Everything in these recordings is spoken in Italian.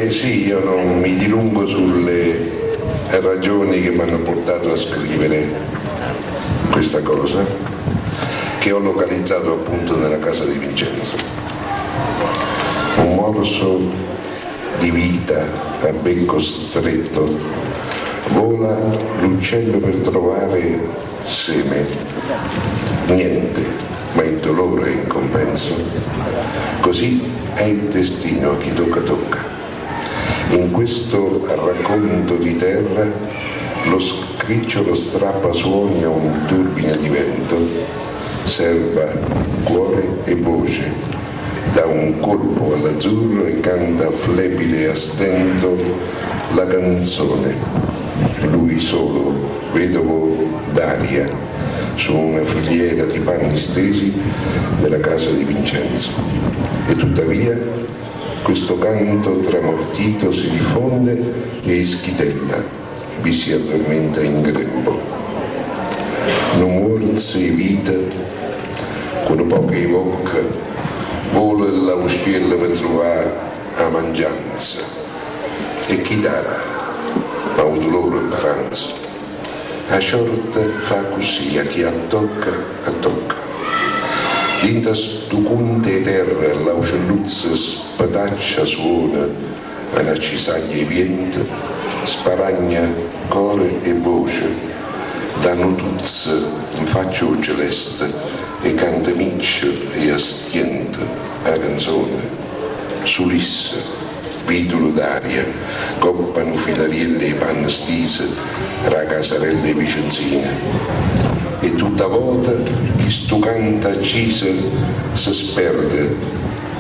Sì, io non mi dilungo sulle ragioni che mi hanno portato a scrivere questa cosa, che ho localizzato appunto nella casa di Vincenzo. Un morso di vita a becco stretto, vola l'uccello per trovare seme, niente, ma il dolore in compenso. Così è il destino a chi tocca tocca. In questo racconto di terra lo scricciolo strappa suoni a un turbine di vento, serba cuore e voce, dà un colpo all'azzurro e canta flebile a stento la canzone. Lui solo, vedovo d'aria, su una filiera di panni stesi della casa di Vincenzo. E tuttavia questo canto tramortito si diffonde e ischitella, vi si addormenta in grembo. Non muorse vita, con poche vocca, vola l'usciella per trovare la mangianza. E chi darà, ma un dolore e paranza. A sorte fa così, a chi attocca, attocca. Dinta stu conte terra l'aucelluzza spataccia suona, a una cisaglia vient, sparagna core e voce, da notuzza in faccia celeste e canta miccia e astienta a canzone. Sulisse, vidulo d'aria, coppano filarielle e panne stise, ra casarelle vicenzine. E tutta volta chi stu canta accisa si sperde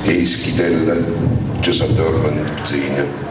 e ischitella ci s'addormentina.